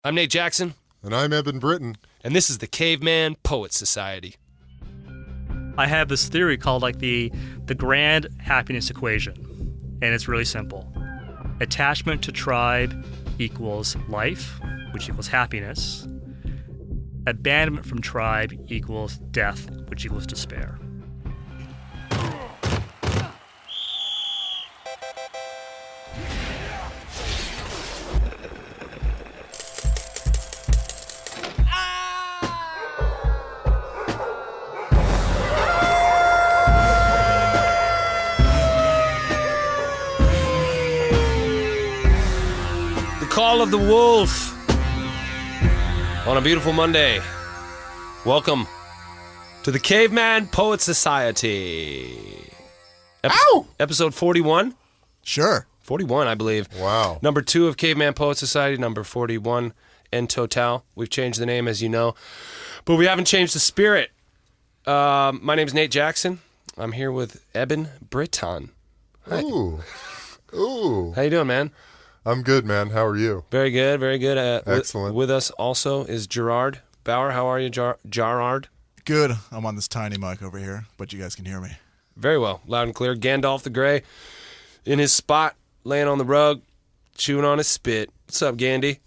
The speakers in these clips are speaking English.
I'm Nate Jackson. And I'm Eben Britton. And this is the Caveman Poet Society. I have this theory called the grand happiness equation, and it's really simple. Attachment to tribe equals life, which equals happiness. Abandonment from tribe equals death, which equals despair. Call of the Wolf on a beautiful Monday. Welcome to the Caveman Poet Society. Episode 41? Sure. 41, I believe. Wow. Number 2 of Caveman Poet Society, number 41 in total. We've changed the name, as you know, but we haven't changed the spirit. My name is Nate Jackson. I'm here with Eben Britton. Hi. Ooh. How you doing, man? I'm good, man. How are you? Very good, very good. Excellent. With us also is Gerard Bauer. How are you, Gerard? Good. I'm on this tiny mic over here, but you guys can hear me. Very well. Loud and clear. Gandalf the Grey in his spot, laying on the rug, chewing on his spit. What's up, Gandhi?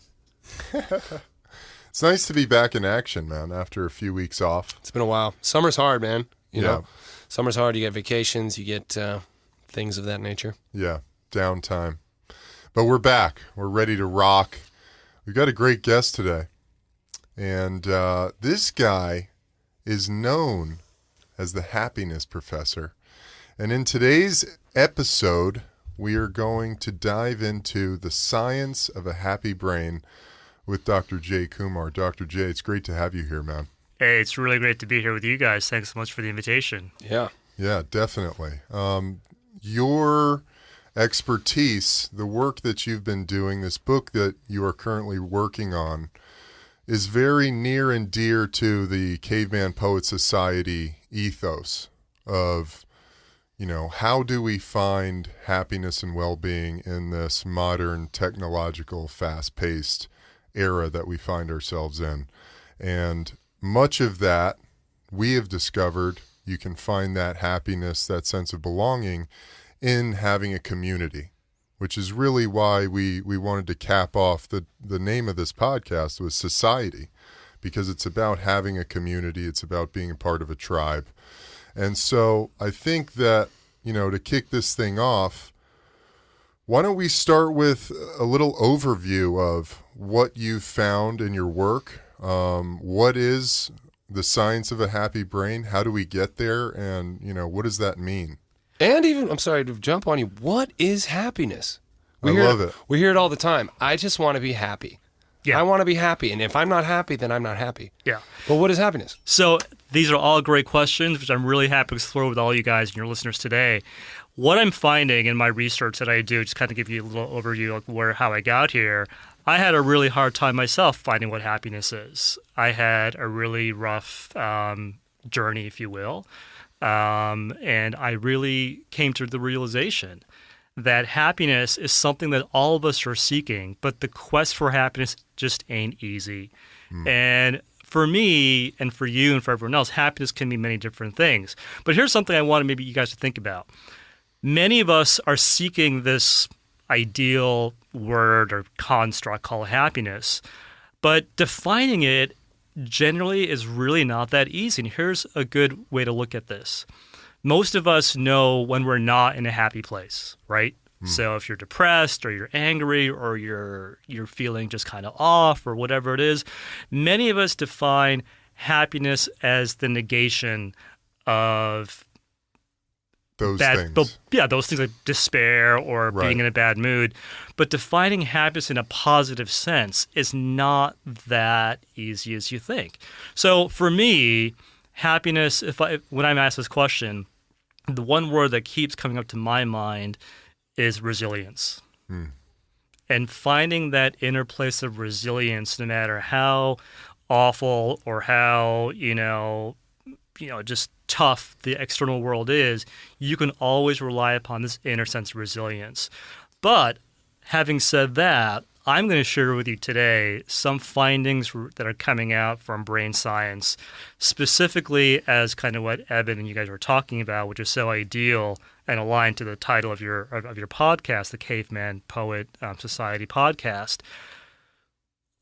It's nice to be back in action, man, after a few weeks off. It's been a while. Summer's hard, man. You Yeah. know, summer's hard. You get vacations. You get things of that nature. Yeah, downtime. But we're back. We're ready to rock. We've got a great guest today. And this guy is known as the Happiness Professor. And in today's episode, we are going to dive into the science of a happy brain with Dr. J. Kumar. Dr. J, it's great to have you here, man. Hey, it's really great to be here with you guys. Thanks so much for the invitation. Yeah. Yeah, definitely. Your expertise, the work that you've been doing, this book that you are currently working on, is very near and dear to the Caveman Poet Society ethos of, how do we find happiness and well-being in this modern, technological, fast-paced era that we find ourselves in. And much of that, we have discovered, you can find that happiness, that sense of belonging in having a community, which is really why we wanted to cap off the name of this podcast was Society, because it's about having a community. It's about being a part of a tribe. And so I think that, to kick this thing off, why don't we start with a little overview of what you've found in your work? What is the science of a happy brain? How do we get there? And, what does that mean? And even, I'm sorry to jump on you, what is happiness? I love it. We hear it all the time. I just want to be happy. Yeah. I want to be happy. And if I'm not happy, then I'm not happy. Yeah. But what is happiness? So these are all great questions, which I'm really happy to explore with all you guys and your listeners today. What I'm finding in my research that I do, just kind of give you a little overview of how I got here, I had a really hard time myself finding what happiness is. I had a really rough journey, if you will. And I really came to the realization that happiness is something that all of us are seeking, but the quest for happiness just ain't easy. And for me and for you and for everyone else, happiness can mean many different things. But here's something I wanted maybe you guys to think about. Many of us are seeking this ideal word or construct called happiness, but defining it generally is really not that easy. And here's a good way to look at this. Most of us know when we're not in a happy place, right? So if you're depressed or you're angry or you're feeling just kind of off or whatever it is, many of us define happiness as the negation of Those bad, things. those things like despair or being in a bad mood. But defining happiness in a positive sense is not that easy as you think. So for me, happiness, when I'm asked this question, the one word that keeps coming up to my mind is resilience. And finding that inner place of resilience, no matter how awful or how, just tough the external world is, you can always rely upon this inner sense of resilience. But having said that, I'm going to share with you today some findings that are coming out from brain science, specifically as kind of what Eben and you guys were talking about, which is so ideal and aligned to the title of your podcast, the Caveman Poet Society podcast.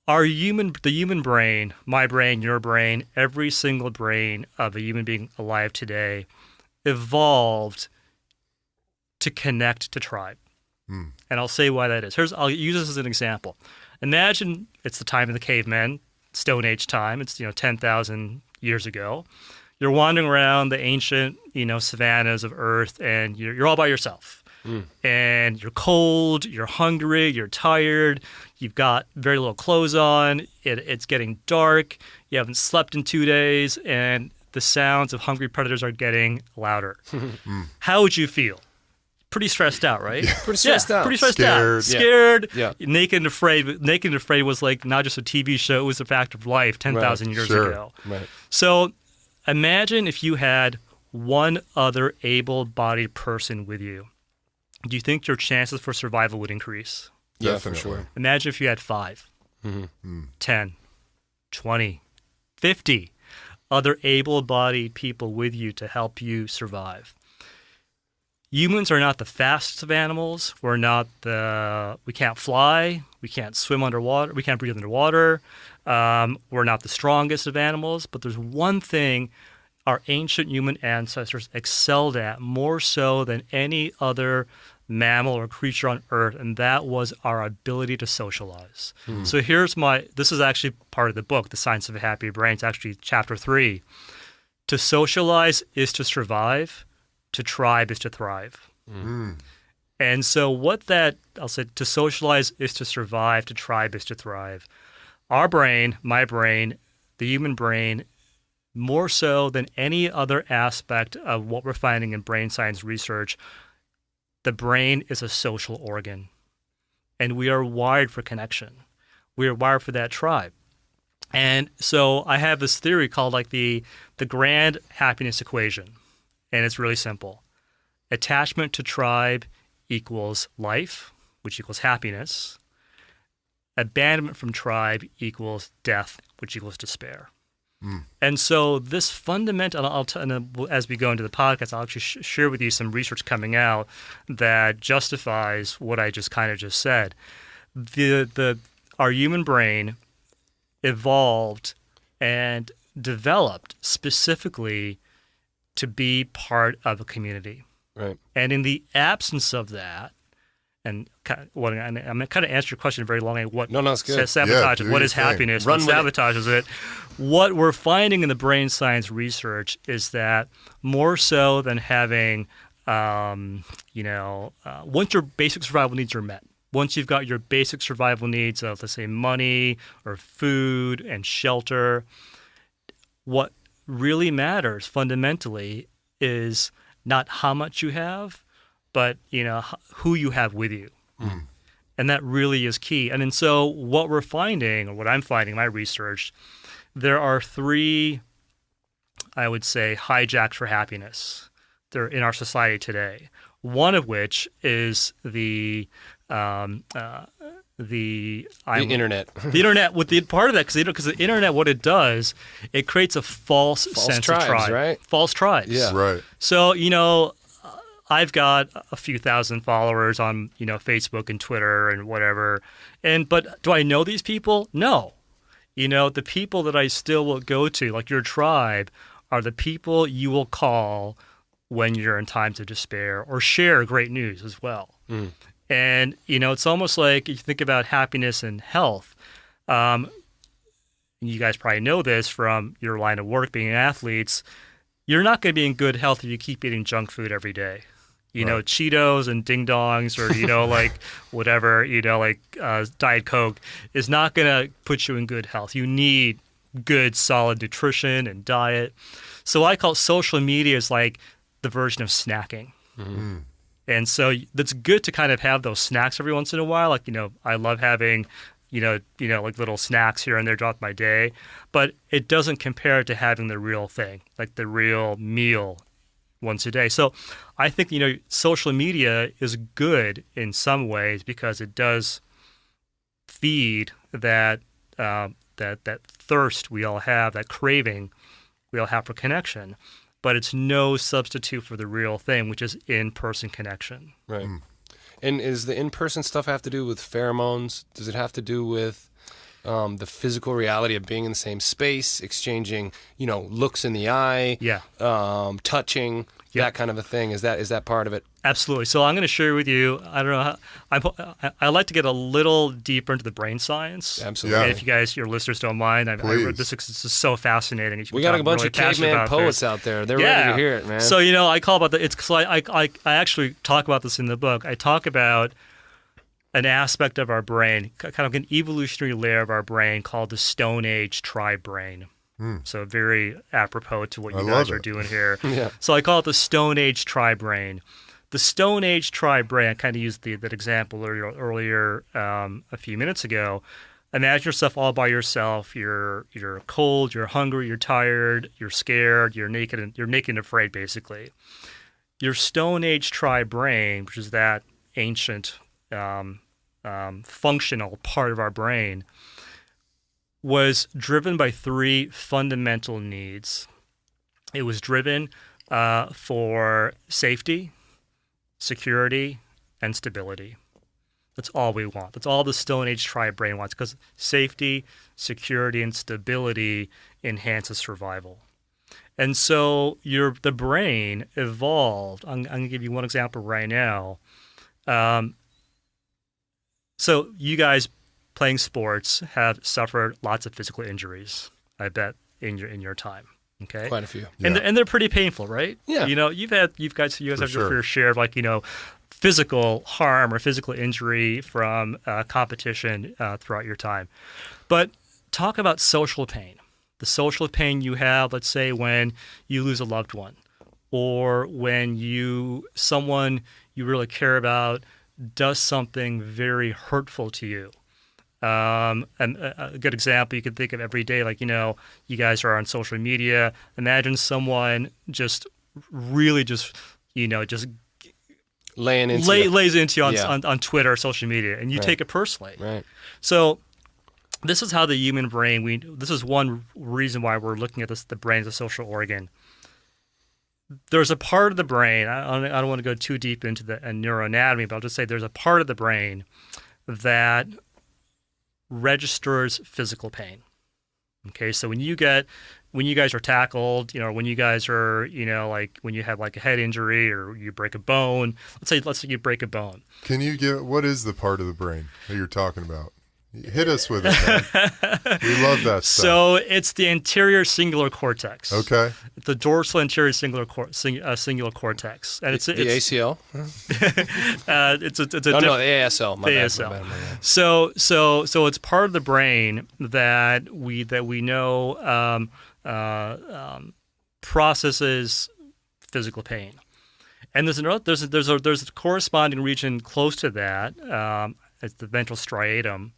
The human brain, my brain, your brain, every single brain of a human being alive today evolved to connect to tribe. And I'll say why that is. I'll use this as an example. Imagine it's the time of the cavemen, Stone Age time. It's 10,000 years ago. You're wandering around the ancient savannas of Earth, and you're all by yourself. And you're cold, you're hungry, you're tired. You've got very little clothes on. It's getting dark. You haven't slept in 2 days, and the sounds of hungry predators are getting louder. How would you feel? Pretty stressed out, right? Yeah. Pretty stressed out. Pretty stressed Scared. out. Scared. Yeah. Naked and Afraid. Naked and Afraid was like not just a TV show, it was a fact of life 10,000 years ago. Right. So imagine if you had one other able-bodied person with you. Do you think your chances for survival would increase? Yeah, Definitely. for sure. Imagine if you had 5, 10, 20, 50 other able-bodied people with you to help you survive. Humans are not the fastest of animals. We can't fly. We can't swim underwater. We can't breathe underwater. We're not the strongest of animals. But there's one thing our ancient human ancestors excelled at more so than any other mammal or creature on Earth, and that was our ability to socialize. So this is actually part of the book, The Science of a Happy Brain. It's actually chapter 3. To socialize is to survive. To tribe is to thrive. And so I'll say, to socialize is to survive, to tribe is to thrive. Our brain, my brain, the human brain, more so than any other aspect of what we're finding in brain science research, the brain is a social organ. And we are wired for connection. We are wired for that tribe. And so I have this theory called like the grand happiness equation. And it's really simple. Attachment to tribe equals life, which equals happiness. Abandonment from tribe equals death, which equals despair. And so this fundamental, as we go into the podcast, I'll actually share with you some research coming out that justifies what I just said. Our human brain evolved and developed specifically to be part of a community. Right. And in the absence of that, I'm going to answer your question very long. It's good. Sabotages? Yeah, What is do your thing. happiness? Run What with it. sabotages it? What we're finding in the brain science research is that more so than having, once your basic survival needs are met, once you've got your basic survival needs of, let's say, money or food and shelter, what really matters fundamentally is not how much you have, but who you have with you. And that really is key. And so what we're finding, or what I'm finding in my research, there are 3, I would say, hijacks for happiness that are in our society today. One of which is the internet. The internet, with the part of that, because the internet, what it does, it creates a false sense tribes, of tribe. right? False tribes. Yeah. Right. So, I've got a few thousand followers on, Facebook and Twitter and whatever. But do I know these people? No. The people that I still will go to, like your tribe, are the people you will call when you're in times of despair or share great news as well. And, it's almost like you think about happiness and health. You guys probably know this from your line of work, being athletes. You're not going to be in good health if you keep eating junk food every day. Right. Cheetos and Ding Dongs or, like whatever, Diet Coke is not going to put you in good health. You need good, solid nutrition and diet. So I call social media is like the version of snacking. And so that's good to kind of have those snacks every once in a while. Like, I love having, like little snacks here and there throughout my day. But it doesn't compare to having the real thing, like the real meal once a day. So I think, social media is good in some ways because it does feed that that thirst we all have, that craving we all have for connection. But it's no substitute for the real thing, which is in-person connection. Right. And is the in-person stuff have to do with pheromones? Does it have to do with the physical reality of being in the same space, exchanging, looks in the eye, touching, that kind of a thing? Is that part of it? Absolutely. So I'm going to share with you. I don't know. I like to get a little deeper into the brain science. Absolutely. And if you guys, your listeners, don't mind, this is so fascinating. We got a bunch of caveman poets out there. They're ready to hear it, man. So I call about it's. So I actually talk about this in the book. I talk about an aspect of our brain, kind of an evolutionary layer of our brain called the Stone Age tri-brain. So very apropos to what you guys are doing here. Yeah. So I call it the Stone Age tri-brain. The Stone Age tri-brain, I kind of used that example earlier a few minutes ago. Imagine yourself all by yourself. You're cold, you're hungry, you're tired, you're scared, you're naked and afraid, basically. Your Stone Age tri-brain, which is that ancient functional part of our brain, was driven by three fundamental needs. It was driven for safety, security, and stability. That's all we want. That's all the Stone Age tri-brain wants, because safety, security, and stability enhances survival. And so the brain evolved. I'm going to give you one example right now. So you guys playing sports have suffered lots of physical injuries, I bet, in your time. Okay, quite a few, and they're pretty painful, right? Yeah. You guys have your fair share of physical harm or physical injury from competition throughout your time. But talk about social pain. The social pain you have, let's say, when you lose a loved one, or when someone you really care about does something very hurtful to you. And a good example you could think of every day, you guys are on social media. Imagine someone just really just lays into you on Twitter or social media, and you take it personally. Right. So this is how the human brain, this is one reason why we're looking at the brain as a social organ. There's a part of the brain, I don't want to go too deep into the neuroanatomy, but I'll just say there's a part of the brain that registers physical pain. Okay, so when you guys are tackled, when you guys are, when you have a head injury or you break a bone, let's say you break a bone. Can you what is the part of the brain that you're talking about? Hit us with it, man. We love that stuff. So it's the anterior cingullar cortex. Okay. It's the dorsal anterior cingullar cortex, and it's the ACL. it's a the ASL. My bad. So it's part of the brain that we know processes physical pain, and there's a corresponding region close to that. It's the ventral striatum.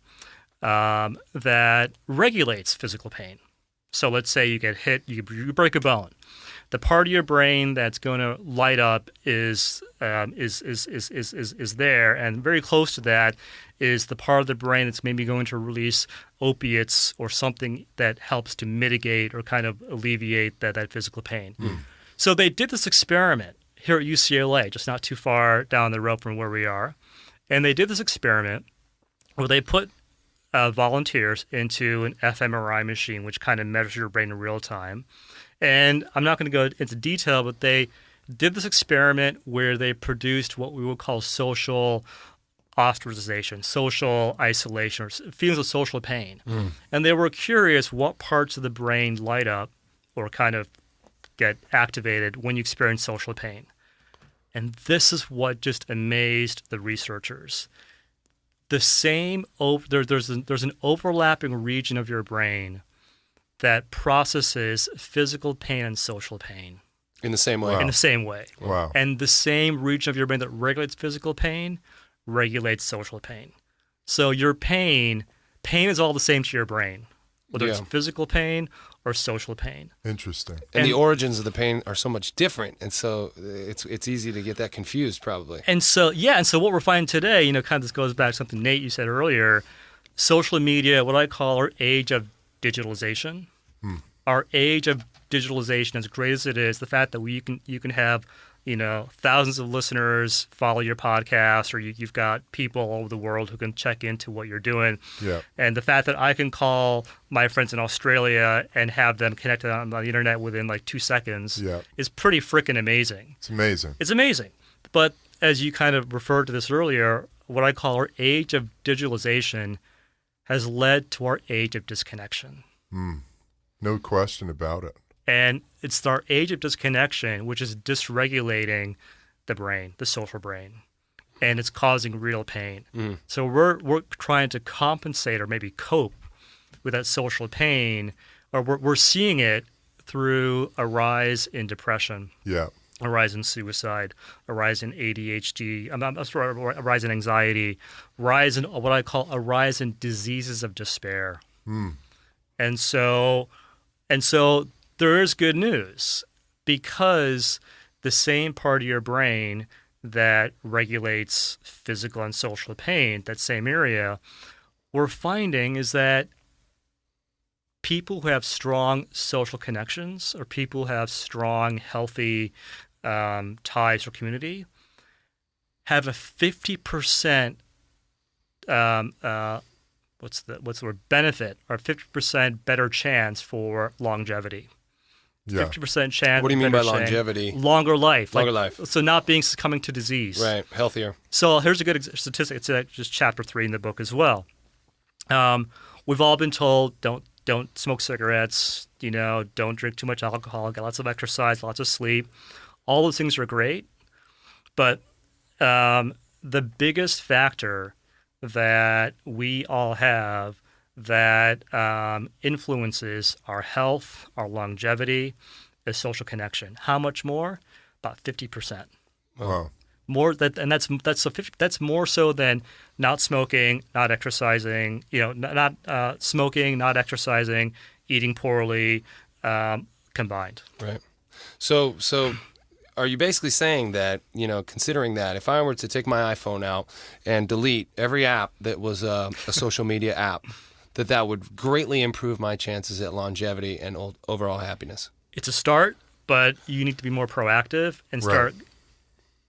That regulates physical pain. So let's say you get hit, you break a bone. The part of your brain that's going to light up is there, and very close to that is the part of the brain that's maybe going to release opiates or something that helps to mitigate or kind of alleviate that physical pain. So they did this experiment here at UCLA, just not too far down the road from where we are, and they did this experiment where they put volunteers into an fMRI machine, which kind of measures your brain in real time. And I'm not going to go into detail, but they did this experiment where they produced what we would call social ostracization, social isolation, or feelings of social pain. And they were curious what parts of the brain light up or kind of get activated when you experience social pain. And this is what just amazed the researchers. There's an overlapping region of your brain that processes physical pain and social pain. In the same way. Wow. In the same way. Wow. And the same region of your brain that regulates physical pain regulates social pain. So your pain is all the same to your brain, whether it's physical pain or social pain. Interesting. And the origins of the pain are so much different, and so it's easy to get that confused, probably. And so what we're finding today, kind of this goes back to something Nate you said earlier. social media, what I call our age of digitalization. Our age of digitalization, as great as it is, the fact that you can have thousands of listeners follow your podcast, or you've got people all over the world who can check into what you're doing. Yeah. And the fact that I can call my friends in Australia and have them connected on the internet within like 2 seconds is pretty freaking amazing. It's amazing. It's amazing. But as you kind of referred to this earlier, what I call our age of digitalization has led to our age of disconnection. No question about it. And it's our age of disconnection, which is dysregulating the brain, the social brain, and it's causing real pain. So we're trying to compensate or maybe cope with that social pain, or we're seeing it through a rise in depression, Yeah. a rise in suicide, a rise in ADHD, a rise in anxiety, rise in what I call a rise in diseases of despair. And so there is good news, because the same part of your brain that regulates physical and social pain, that same area, we're finding is that people who have strong social connections, or people who have strong, healthy ties or community, have a 50% what's the word, benefit, or 50% better chance for longevity. Yeah. 50% chance. What do you mean by better chance- longevity? Longer life. Longer life. So not being succumbing to disease. Right, healthier. So here's a good statistic. It's just chapter 3 in the book as well. We've all been told don't smoke cigarettes. Don't drink too much alcohol. Get lots of exercise, lots of sleep. All those things are great, but the biggest factor that we all have that influences our health, our longevity, is social connection. How much more? About 50%. Wow. More that's more so than not smoking, not exercising. Not smoking, not exercising, eating poorly, combined. Right. So are you basically saying that, considering that, if I were to take my iPhone out and delete every app that was a social media app, that would greatly improve my chances at longevity and overall happiness? It's a start, but you need to be more proactive and start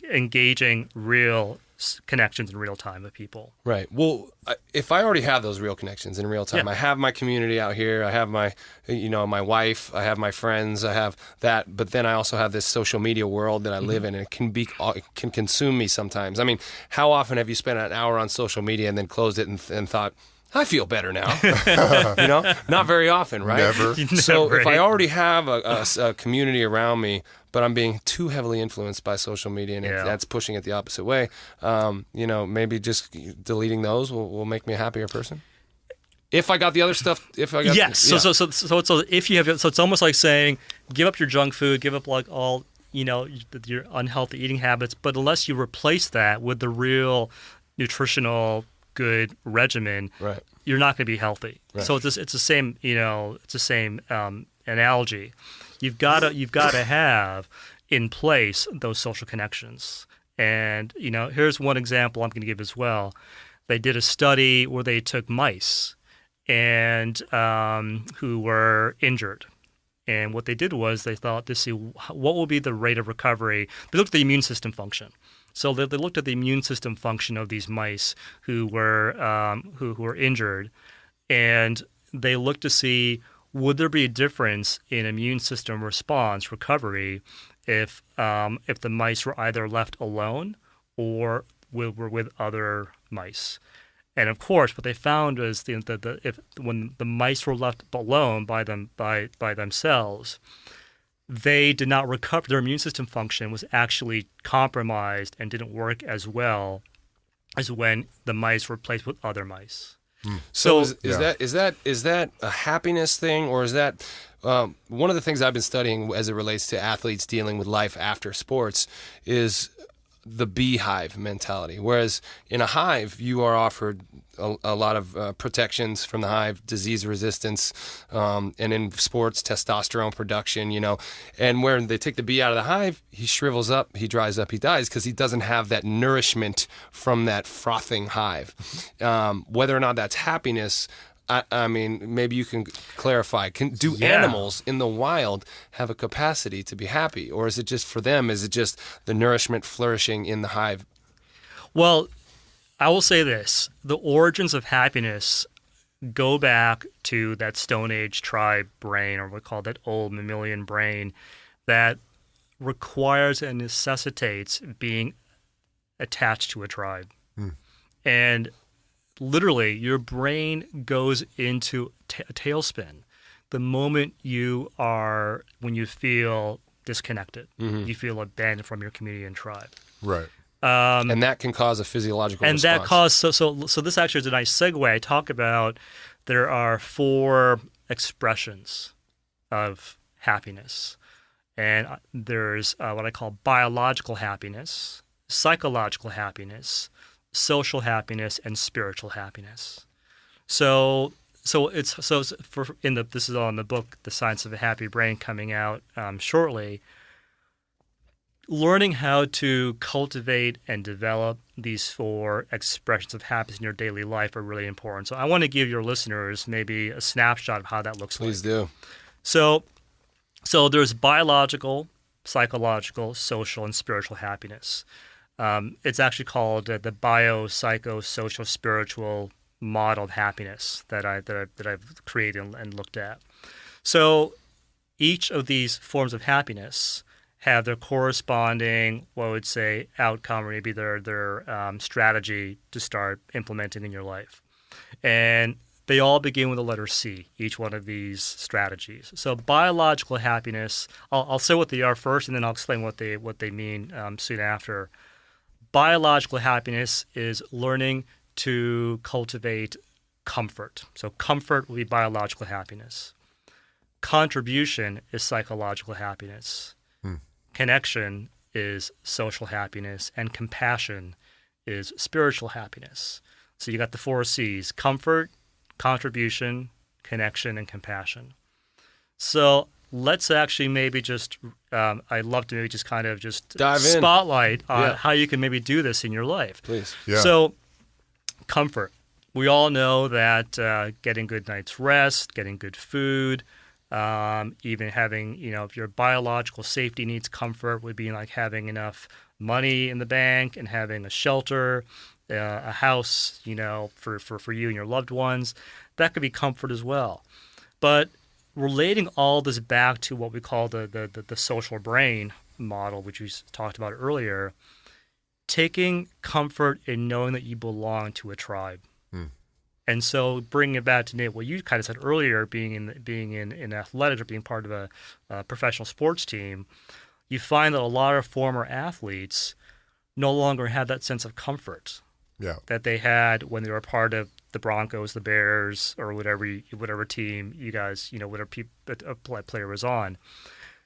engaging real connections in real time with people. Right. Well, if I already have those real connections in real time, I have my community out here, I have my, my wife, I have my friends, I have that, but then I also have this social media world that I live in, and it can consume me sometimes. I mean, how often have you spent an hour on social media and then closed it and thought, I feel better now. Not very often, right? Never. So if I already have a community around me, but I'm being too heavily influenced by social media, and that's pushing it the opposite way, maybe just deleting those will make me a happier person. If I got the other stuff, So if you have, so it's almost like saying, give up your junk food, give up like all your unhealthy eating habits, but unless you replace that with the real nutritional good regimen, you're not going to be healthy. Right. So it's the same, it's the same analogy. You've got to have in place those social connections. And here's one example I'm going to give as well. They did a study where they took mice and who were injured. And what they did was they thought to see what will be the rate of recovery. They looked at the immune system function. So they looked at the immune system function of these mice who were injured, and they looked to see, would there be a difference in immune system response recovery if the mice were either left alone or were with other mice. And of course, what they found was when the mice were left alone by themselves, they did not recover. Their immune system function was actually compromised and didn't work as well as when the mice were placed with other mice. So is that a happiness thing, or is that one of the things I've been studying as it relates to athletes dealing with life after sports is the beehive mentality. Whereas in a hive, you are offered a lot of protections from the hive, disease resistance, and in sports, testosterone production, And where they take the bee out of the hive, he shrivels up, he dries up, he dies because he doesn't have that nourishment from that frothing hive. Whether or not that's happiness, I mean, maybe you can clarify. Do animals in the wild have a capacity to be happy? Or is it just for them, is it just the nourishment flourishing in the hive? Well, I will say this. The origins of happiness go back to that Stone Age tribe brain, or we call that old mammalian brain, that requires and necessitates being attached to a tribe. And literally, your brain goes into a tailspin the moment when you feel disconnected, you feel abandoned from your community and tribe. Right. And that can cause a physiological response. And that causes, so this actually is a nice segue. I talk about there are 4 expressions of happiness. And there's what I call biological happiness, psychological happiness, social happiness, and spiritual happiness. This is all in the book, The Science of a Happy Brain, coming out shortly. Learning how to cultivate and develop these 4 expressions of happiness in your daily life are really important. So I want to give your listeners maybe a snapshot of how that looks like. Please do. So there's biological, psychological, social, and spiritual happiness. It's actually called the bio-psycho-social-spiritual model of happiness that I've created and looked at. So each of these forms of happiness have their corresponding, what I would say, outcome, or maybe their strategy to start implementing in your life. And they all begin with the letter C, each one of these strategies. So biological happiness, I'll say what they are first, and then I'll explain what they mean soon after. Biological happiness is learning to cultivate comfort. So comfort will be biological happiness. Contribution is psychological happiness. Connection is social happiness. And compassion is spiritual happiness. So you got the 4 C's: comfort, contribution, connection, and compassion. So let's actually maybe just, I'd love to maybe just kind of just dive in, spotlight on how you can maybe do this in your life. Please. Yeah. So comfort. We all know that getting good night's rest, getting good food, even having, if your biological safety needs comfort would be like having enough money in the bank and having a shelter, a house, for you and your loved ones. That could be comfort as well. But relating all this back to what we call the social brain model, which we talked about earlier, taking comfort in knowing that you belong to a tribe. And so bringing it back to Nate, what you kind of said earlier, being in athletics or being part of a professional sports team, you find that a lot of former athletes no longer have that sense of comfort that they had when they were part of the Broncos, the Bears, or whatever team you guys, whatever a player was on.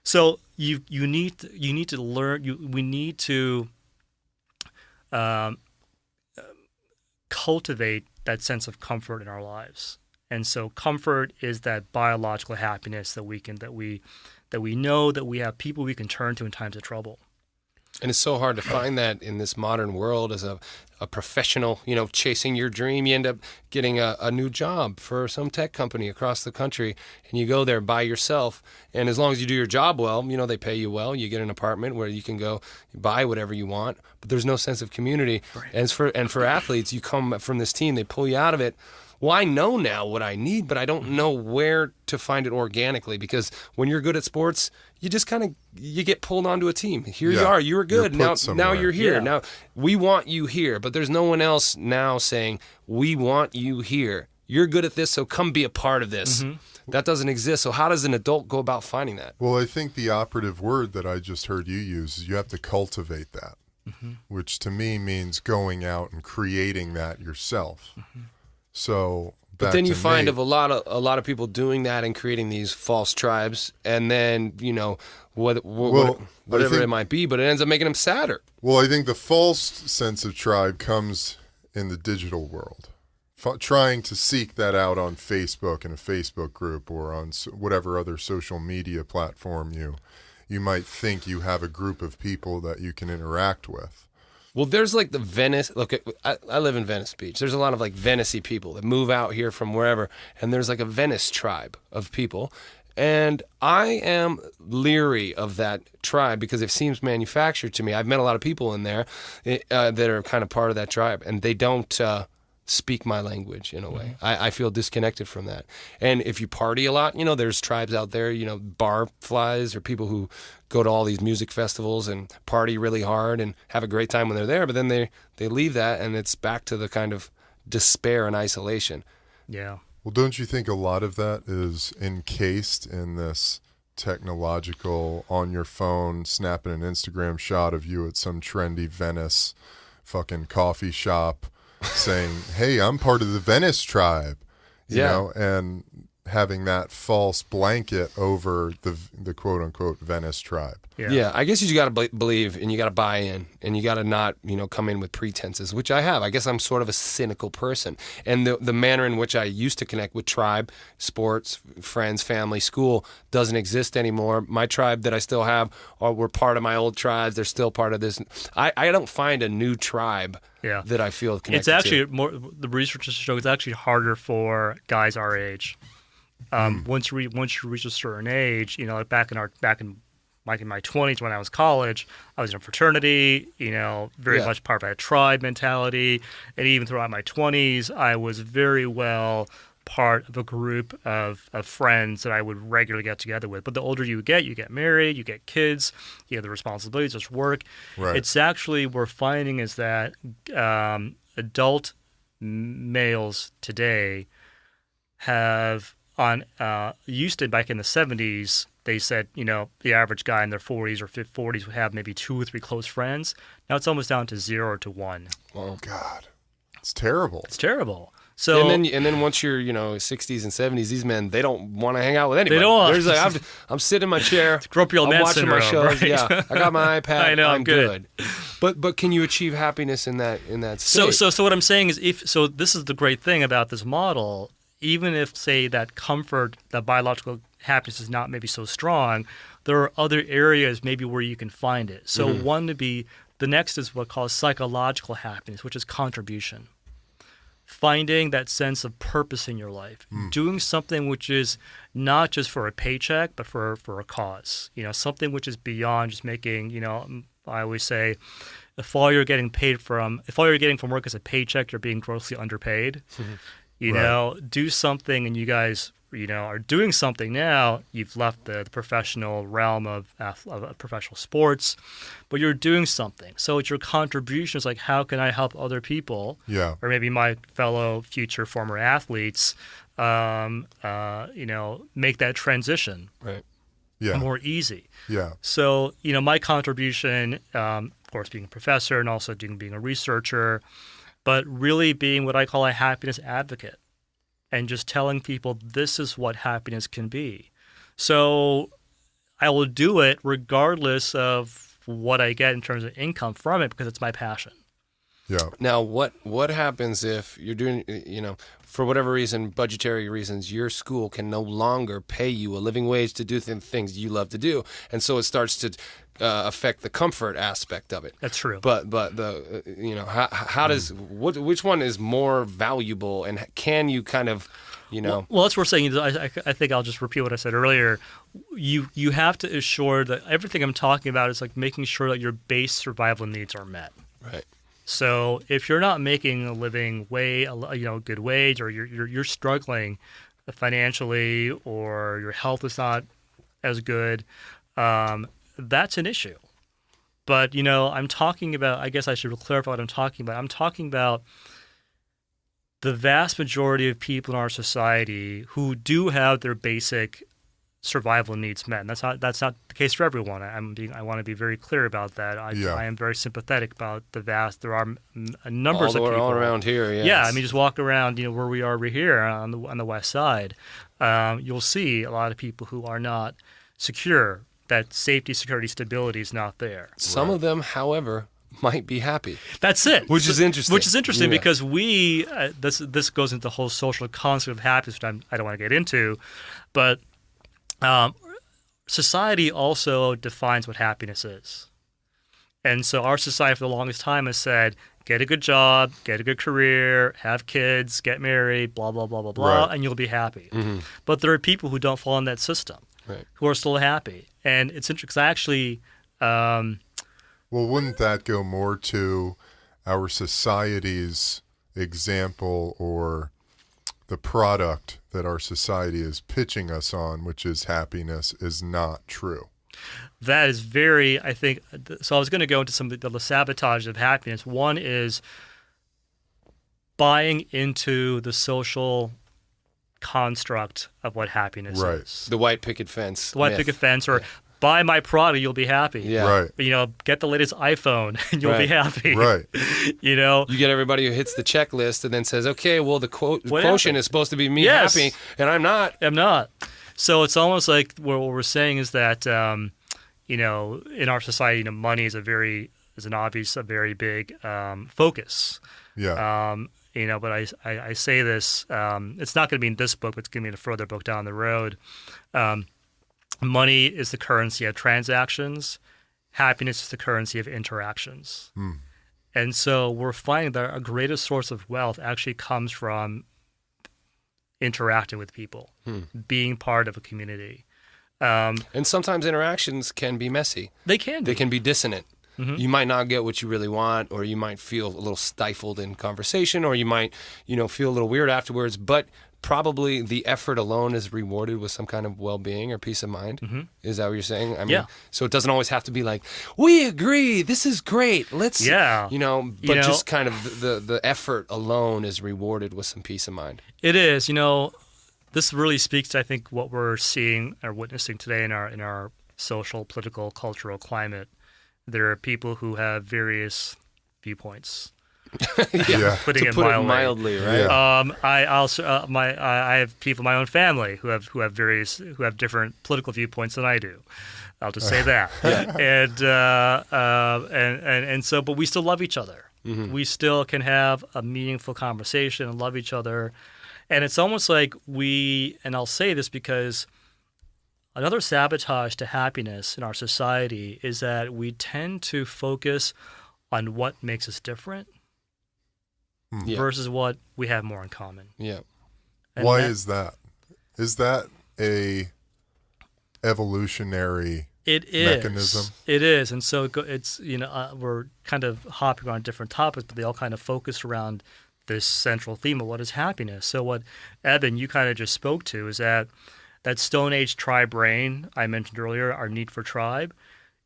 So you need to learn. We need to cultivate that sense of comfort in our lives. And so comfort is that biological happiness that we know that we have people we can turn to in times of trouble. And it's so hard to find that in this modern world as a professional, chasing your dream. You end up getting a new job for some tech company across the country, and you go there by yourself. And as long as you do your job well, they pay you well. You get an apartment where you can go buy whatever you want, but there's no sense of community. Right. And for athletes, you come from this team, they pull you out of it. Well, I know now what I need, but I don't know where to find it organically, because when you're good at sports, you just you get pulled onto a team. Here you are. You were good. Now you're here. Yeah. Now we want you here, but there's no one else now saying, we want you here. You're good at this, so come be a part of this. Mm-hmm. That doesn't exist. So how does an adult go about finding that? Well, I think the operative word that I just heard you use is you have to cultivate that, which to me means going out and creating that yourself. So But back then you to find Nate. of a lot of people doing that and creating these false tribes, and then whatever think- it might be, but it ends up making them sadder. Well, I think the false sense of tribe comes in the digital world. Trying to seek that out on Facebook in a Facebook group or on whatever other social media platform you might think you have a group of people that you can interact with. Well, there's like the Venice. Look, I live in Venice Beach. There's a lot of like Venice-y people that move out here from wherever, and there's like a Venice tribe of people. And I am leery of that tribe because it seems manufactured to me. I've met a lot of people in there that are kind of part of that tribe, and they don't speak my language in a way. I feel disconnected from that. And if you party a lot, there's tribes out there, bar flies or people who go to all these music festivals and party really hard and have a great time when they're there, but then they leave that and it's back to the kind of despair and isolation. Yeah. Well, don't you think a lot of that is encased in this technological on your phone, snapping an Instagram shot of you at some trendy Venice fucking coffee shop saying, hey, I'm part of the Venice tribe, you know, and having that false blanket over the quote unquote Venice tribe. Yeah, I guess you got to believe and you got to buy in and you got to not, come in with pretenses, which I have. I guess I'm sort of a cynical person. And the manner in which I used to connect with tribe, sports, friends, family, school doesn't exist anymore. My tribe that I still have were part of my old tribes. They're still part of this. I don't find a new tribe that I feel connected It's actually to. more, the research shows it's actually harder for guys our age. Once you reach a certain age, like back in my 20s when I was college, I was in a fraternity, very much part of that tribe mentality. And even throughout my 20s, I was very well part of a group of friends that I would regularly get together with. But the older you get married, you get kids, you have the responsibilities, there's work. Right. It's actually, we're finding is that adult males today have used to back in the 70s, they said, the average guy in their 40s or 40s would have maybe 2 or 3 close friends. Now it's almost down to 0 to 1. Oh, God. It's terrible. It's terrible. So and then once you're 60s and 70s, these men, they don't want to hang out with anybody. They don't want- There's like, I'm sitting in my chair. Grumpy old I'm man watching my syndrome, shows. right? Yeah, I got my iPad. I know, I'm I'm good. But can you achieve happiness in that state? So what I'm saying is, this is the great thing about this model. Even if, say, that comfort, that biological happiness is not maybe so strong, there are other areas maybe where you can find it. So the next is what calls psychological happiness, which is contribution. Finding that sense of purpose in your life, doing something which is not just for a paycheck, but for a cause. Something which is beyond just making. I always say, if all you're getting from work is a paycheck, you're being grossly underpaid. Do something, and you guys, are doing something now. You've left the professional realm of professional sports, but you're doing something. So it's your contributions, like how can I help other people? Yeah. Or maybe my fellow future former athletes, make that transition more easy. Yeah. So, my contribution, of course, being a professor and also being a researcher, but really being what I call a happiness advocate and just telling people this is what happiness can be. So I will do it regardless of what I get in terms of income from it because it's my passion. Yeah. Now, what happens if you're doing, for whatever reason, budgetary reasons, your school can no longer pay you a living wage to do things you love to do, and so it starts to affect the comfort aspect of it. That's true. But the how does which one is more valuable, and can you kind of Well, that's what we're saying. I think I'll just repeat what I said earlier. You have to assure that everything I'm talking about is like making sure that your base survival needs are met. Right. So if you're not making a living good wage, or you're struggling financially, or your health is not as good, that's an issue. But I'm talking about. I guess I should clarify what I'm talking about. I'm talking about the vast majority of people in our society who do have their basic survival needs met. And that's not the case for everyone. I want to be very clear about that. I am very sympathetic about there are numbers of people all around here. Yeah, yeah. I mean, just walk around, where we are over here on the west side. You'll see a lot of people who are not secure. That safety, security, stability is not there. Some of them, however, might be happy. That's it. Which is interesting. Which is interesting because this goes into the whole social concept of happiness, which I don't want to get into, but society also defines what happiness is. And so our society for the longest time has said, get a good job, get a good career, have kids, get married, blah, blah, blah, blah, blah, and you'll be happy. Mm-hmm. But there are people who don't fall in that system, who are still happy. And it's interesting because I actually... well, wouldn't that go more to our society's example or the product that our society is pitching us on, which is happiness, is not true? That is very, I think, so I was going to go into some of the sabotage of happiness. One is buying into the social construct of what happiness is. The white picket fence. The white picket fence, or buy my product, you'll be happy. Yeah. Right. Get the latest iPhone, and you'll be happy. Right. You get everybody who hits the checklist and then says, okay, well, the quotient is supposed to be me happy, and I'm not. I'm not. So it's almost like what we're saying is that, in our society, money is a very big focus. Yeah. But I say this, it's not going to be in this book, but it's going to be in a further book down the road. Money is the currency of transactions. Happiness is the currency of interactions. Mm. And so we're finding that our greatest source of wealth actually comes from interacting with people, being part of a community. And sometimes interactions can be messy. They can be. They can be dissonant. Mm-hmm. You might not get what you really want, or you might feel a little stifled in conversation, or you might, feel a little weird afterwards, but probably the effort alone is rewarded with some kind of well-being or peace of mind. Mm-hmm. Is that what you're saying? I mean, so it doesn't always have to be like, we agree, this is great, let's, just kind of the effort alone is rewarded with some peace of mind. It is, this really speaks to, I think, what we're seeing or witnessing today in our social, political, cultural climate. There are people who have various viewpoints. Putting it mildly, right? Yeah. I also I have people in my own family who have different political viewpoints than I do. I'll just say that. And so, but we still love each other. Mm-hmm. We still can have a meaningful conversation and love each other. And it's almost like and I'll say this because another sabotage to happiness in our society is that we tend to focus on what makes us different versus what we have more in common. Yeah. And why is that? Is that a evolutionary mechanism? It is. And so it's, we're kind of hopping on different topics, but they all kind of focus around this central theme of what is happiness. So what, Eben, you kind of just spoke to is that Stone Age tribe brain I mentioned earlier, our need for tribe,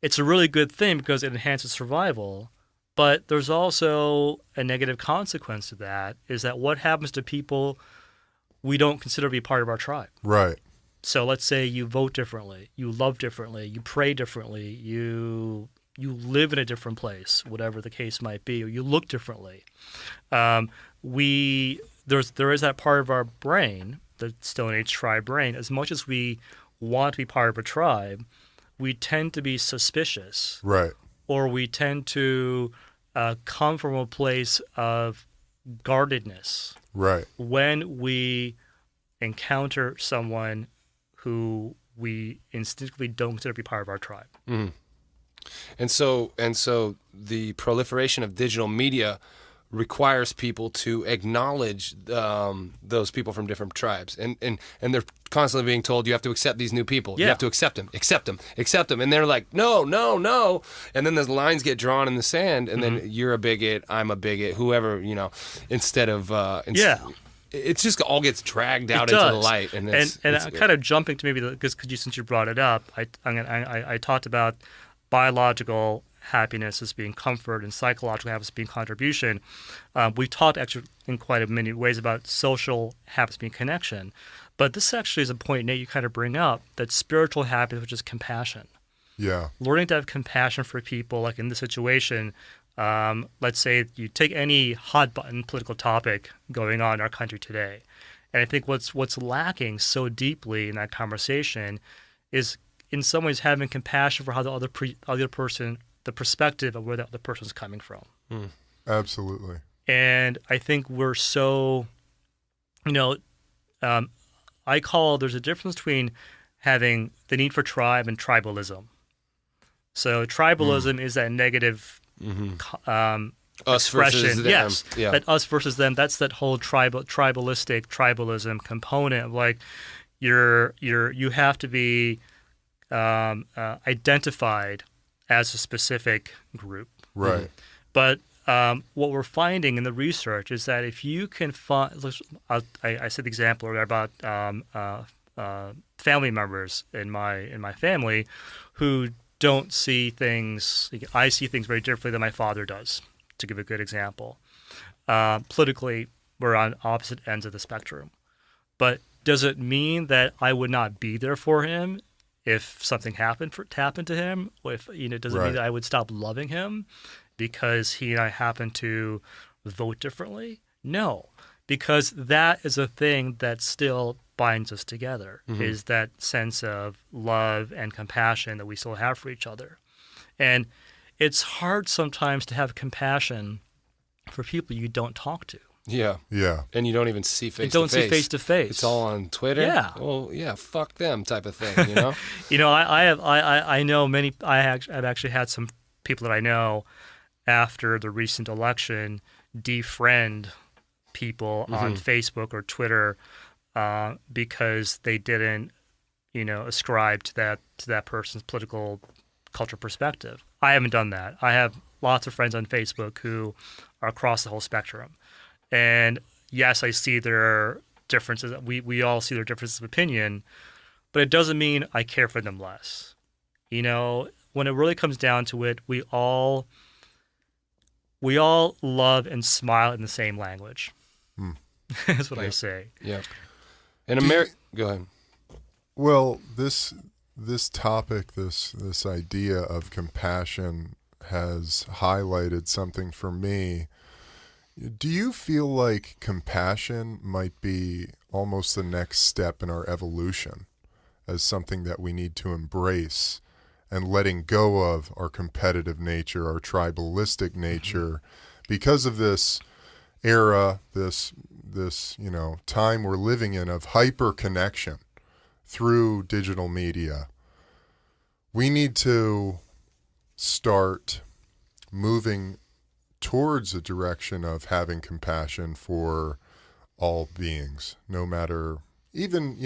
it's a really good thing because it enhances survival. But there's also a negative consequence to that, is that what happens to people we don't consider to be part of our tribe. Right. So let's say you vote differently, you love differently, you pray differently, you live in a different place, whatever the case might be, or you look differently. There is that part of our brain, the Stone Age tribe brain. As much as we want to be part of a tribe, we tend to be suspicious. Right. Or we tend to come from a place of guardedness. Right. When we encounter someone who we instinctively don't consider to be part of our tribe. Mm. And so the proliferation of digital media requires people to acknowledge those people from different tribes, and they're constantly being told you have to accept these new people. You have to accept them, and they're like, no, and then the lines get drawn in the sand, and then you're a bigot, I'm a bigot, whoever, instead of it just all gets dragged out into the light, and kind of jumping to maybe because since you brought it up, I talked about biological happiness as being comfort and psychological happiness being contribution. We've talked actually in quite a many ways about social happiness being connection. But this actually is a point, Nate, you kind of bring up, that spiritual happiness, which is compassion. Yeah. Learning to have compassion for people, like in this situation, let's say you take any hot-button political topic going on in our country today, and I think what's lacking so deeply in that conversation is, in some ways, having compassion for how the other person, the perspective of where the other person's coming from. Absolutely. And I think we're so, I call there's a difference between having the need for tribe and tribalism. So tribalism is that negative Us expression. versus them. Yes, Yeah. that us versus them. That's that whole tribalism component of like you have to be identified as a specific group. Right. But what we're finding in the research is that if you can find, I said the example earlier about family members in my family who don't see things. I see things very differently than my father does. To give a good example, politically we're on opposite ends of the spectrum. But does it mean that I would not be there for him if something happened to him? Or if does it mean that I would stop loving him because he and I happen to vote differently? No, because that is a thing that still binds us together, is that sense of love and compassion that we still have for each other. And it's hard sometimes to have compassion for people you don't talk to. Yeah. Yeah. And you don't even see face to face. Don't see face to face. It's all on Twitter. Yeah. Well, yeah, fuck them type of thing, you know? I know many. I've actually had some people that I know after the recent election defriend people on Facebook or Twitter because they didn't, ascribe to that person's political culture perspective. I haven't done that. I have lots of friends on Facebook who are across the whole spectrum. And yes, I see their differences. We all see their differences of opinion, but it doesn't mean I care for them less. When it really comes down to it, we all love and smile in the same language. That's what I say. Yeah. And go ahead. Well, this topic, this idea of compassion has highlighted something for me. Do you feel like compassion might be almost the next step in our evolution as something that we need to embrace, and letting go of our competitive nature, our tribalistic nature, because of this era, this time we're living in of hyper connection through digital media? We need to start moving towards a direction of having compassion for all beings, no matter, even,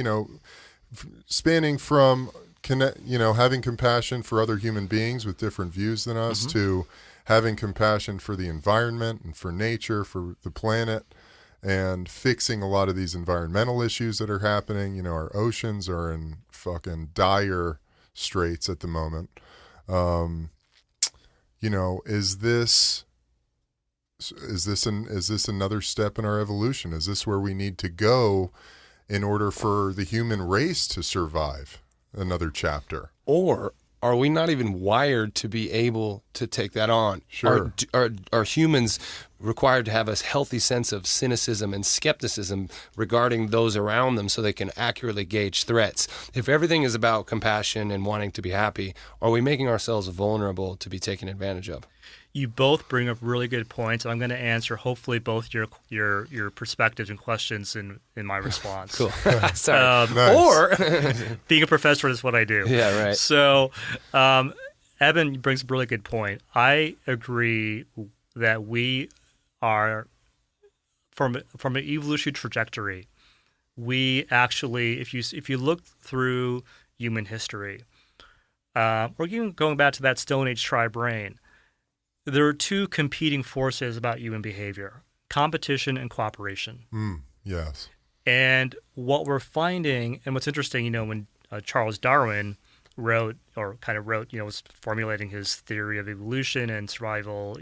spanning from, having compassion for other human beings with different views than us to having compassion for the environment and for nature, for the planet, and fixing a lot of these environmental issues that are happening. Our oceans are in fucking dire straits at the moment. Is this another step in our evolution? Is this where we need to go in order for the human race to survive another chapter? Or are we not even wired to be able to take that on? Sure. Are humans required to have a healthy sense of cynicism and skepticism regarding those around them so they can accurately gauge threats? If everything is about compassion and wanting to be happy, are we making ourselves vulnerable to be taken advantage of? You both bring up really good points. I'm going to answer hopefully both your perspectives and questions in my response. Cool. Sorry. Nice. Or being a professor is what I do. Yeah, right. So Evan brings up a really good point. I agree that we are, from an evolutionary trajectory, we actually, if you look through human history, or even going back to that Stone Age tribe brain, there are two competing forces about human behavior: competition and cooperation. Yes. And what we're finding, and what's interesting, when Charles Darwin was formulating his theory of evolution and survival,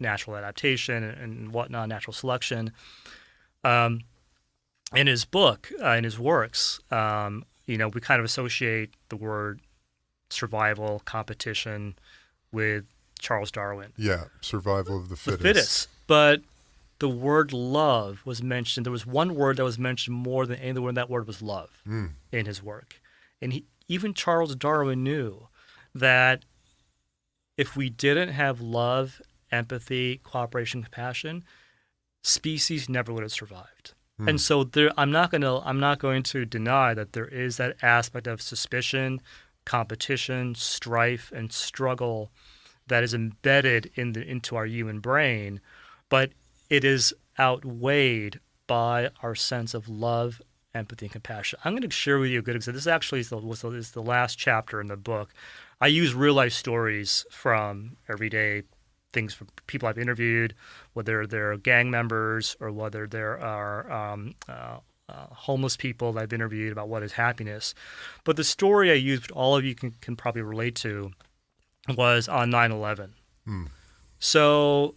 natural adaptation and whatnot, natural selection, in his book, in his works, we kind of associate the word survival, competition with Charles Darwin. Yeah, survival of the The fittest. fittest. But the word love was mentioned. There was one word that was mentioned more than any other word, and that word was love in his work. And even Charles Darwin knew that if we didn't have love, empathy, cooperation, compassion, species never would have survived. And so I'm not going to deny that there is that aspect of suspicion, competition, strife, and struggle that is embedded into our human brain, but it is outweighed by our sense of love, empathy, and compassion. I'm going to share with you a good example. This actually is the last chapter in the book. I use real life stories from everyday things from people I've interviewed, whether they're gang members or whether there are homeless people that I've interviewed about what is happiness. But the story I used, which all of you can probably relate to, was on 9/11. So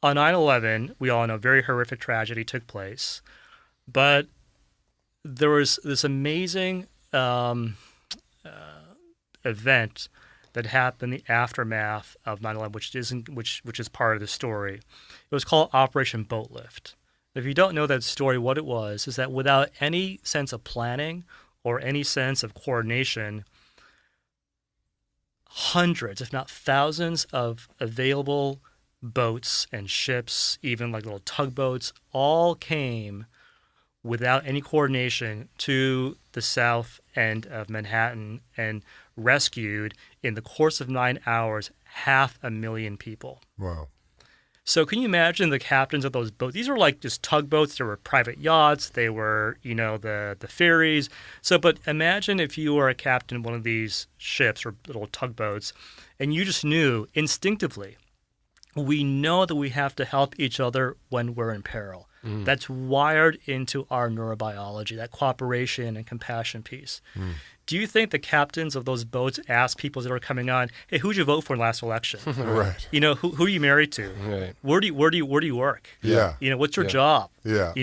on 9/11, we all know a very horrific tragedy took place, but there was this amazing event that happened in the aftermath of 9/11, which is part of the story. It was called Operation Boat Lift. If you don't know that story, what it was is that without any sense of planning or any sense of coordination, hundreds, if not thousands, of available boats and ships, even like little tugboats, all came without any coordination to the south end of Manhattan and rescued, in the course of 9 hours, 500,000 people. Wow. So can you imagine the captains of those boats? These were like just tugboats. They were private yachts. They were, the ferries. So, but imagine if you were a captain of one of these ships or little tugboats, and you just knew instinctively, we know that we have to help each other when we're in peril. That's wired into our neurobiology, that cooperation and compassion piece. Do you think the captains of those boats asked people that are coming on, "Hey, who'd you vote for in the last election? Right. Who are you married to? Right. Where do you work? Yeah. What's your job? Yeah.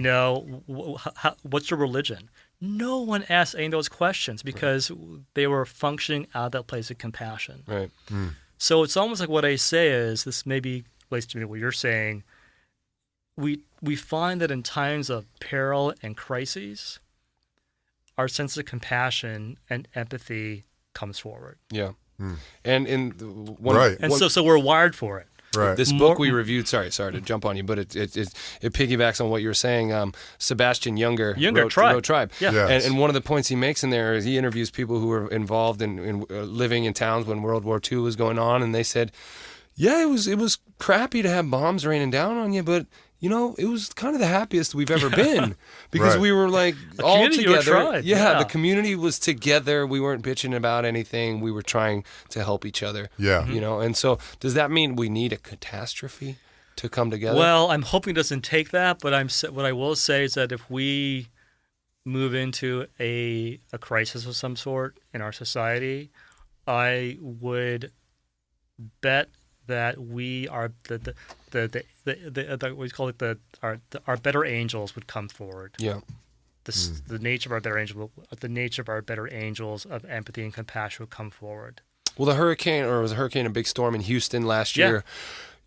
What's your religion?" No one asked any of those questions because they were functioning out of that place of compassion. Right. So it's almost like what I say is, this maybe relates to what you're saying. We find that in times of peril and crises, our sense of compassion and empathy comes forward. Yeah. And in one, Right. And so we're wired for it. Right. this book we reviewed, sorry to jump on you, but it piggybacks on what you were saying. Sebastian Junger wrote Tribe. Yeah. Yes. And one of the points he makes in there is he interviews people who were involved in living in towns when World War II was going on, and they said, yeah, it was crappy to have bombs raining down on you, but it was kind of the happiest we've ever been because Right. we were like A all community, you were together. tribe. Yeah, the community was together. We weren't bitching about anything. We were trying to help each other. Yeah. And so does that mean we need a catastrophe to come together? Well, I'm hoping it doesn't take that, but what I will say is that if we move into a crisis of some sort in our society, I would bet that we are we call it our better angels would come forward. Yeah. The nature of our better angels of empathy and compassion would come forward. Well, the hurricane, or it was a hurricane, a big storm in Houston last Yeah. year.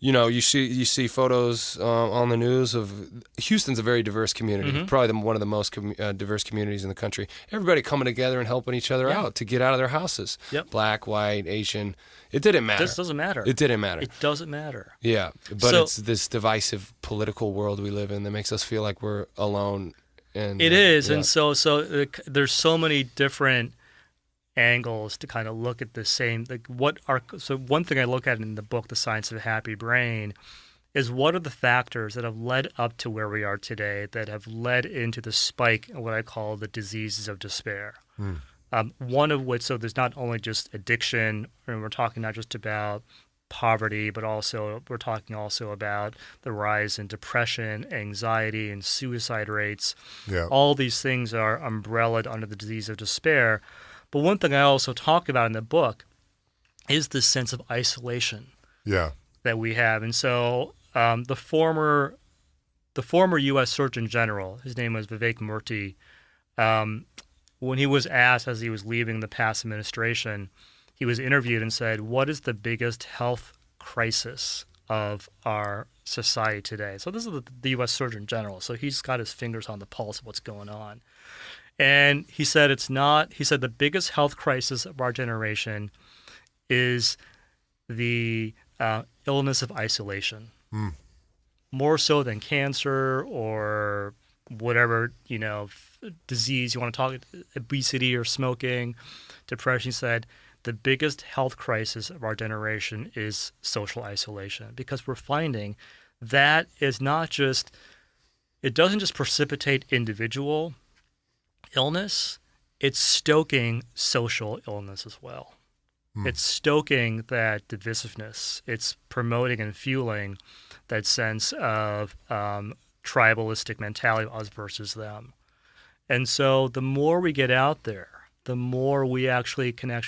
You see photos on the news of Houston's a very diverse community, probably one of the most diverse communities in the country. Everybody coming together and helping each other out to get out of their houses. Yep. Black, white, Asian. It didn't matter. This doesn't matter. It didn't matter. It doesn't matter. Yeah, but So- it's this divisive political world we live in that makes us feel like we're alone. And It is, yeah. and so there's so many different angles to kind of look at the same. So one thing I look at in the book, The Science of a Happy Brain, is what are the factors that have led up to where we are today, that have led into the spike in what I call the diseases of despair. One of which, so there's not only just addiction, and we're talking not just about poverty, but we're talking also about the rise in depression, anxiety, and suicide rates. Yeah. All these things are umbrellaed under the disease of despair. But one thing I also talk about in the book is this sense of isolation Yeah. that we have. And so the former the former U.S. Surgeon General, his name was Vivek Murthy, when he was asked as he was leaving the past administration, he was interviewed and said, "What is the biggest health crisis of our society today?" So this is the U.S. Surgeon General. So he's got his fingers on the pulse of what's going on. And he said the biggest health crisis of our generation is the illness of isolation. More so than cancer or whatever, disease you want to talk, obesity or smoking, depression. He said the biggest health crisis of our generation is social isolation, because we're finding that is not just, it doesn't just precipitate individual illness, it's stoking social illness as well. It's stoking that divisiveness. It's promoting and fueling that sense of tribalistic mentality of us versus them. And so the more we get out there, the more we can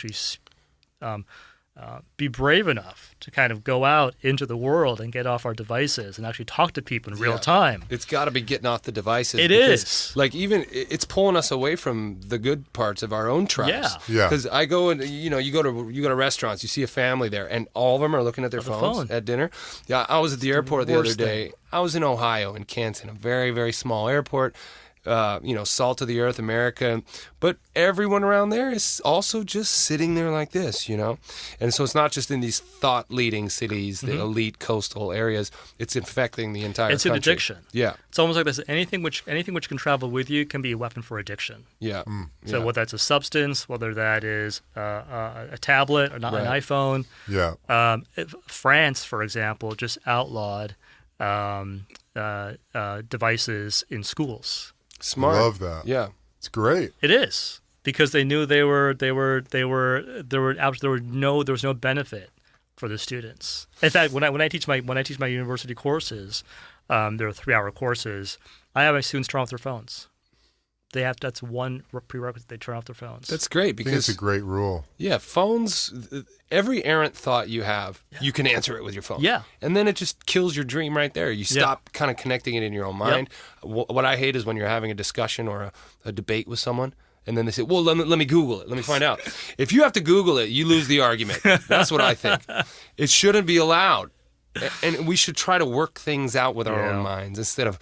be brave enough to kind of go out into the world and get off our devices and actually talk to people in real time. It's got to be getting off the devices. It is. Like, even it's pulling us away from the good parts of our own tribes. Yeah. Because I go and you go to restaurants, you see a family there, and all of them are looking at their phones at dinner. Yeah, I was at the airport the other day. I was in Ohio, in Canton, a very, very small airport. Salt of the earth, America. But everyone around there is also just sitting there like this, And so it's not just in these thought-leading cities, the elite coastal areas. It's infecting the entire country. It's an addiction. Yeah. It's almost like this. Anything which can travel with you can be a weapon for addiction. Yeah. So whether that's a substance, whether that is a tablet or not an iPhone. Yeah. France, for example, just outlawed devices in schools. Smart. Love that. Yeah. It's great. It is, because they knew there was no benefit for the students. In fact, when I teach my university courses, there are 3-hour courses. I have my students turn off their phones. That's one prerequisite. They turn off their phones. That's great, I think because it's a great rule. Yeah, phones. Every errant thought you have, you can answer it with your phone. Yeah, and then it just kills your dream right there. You stop kind of connecting it in your own mind. What I hate is when you're having a discussion or a debate with someone, and then they say, "Well, let me Google it. Let me find out." If you have to Google it, you lose the argument. That's what I think. It shouldn't be allowed, and we should try to work things out with our own minds instead of,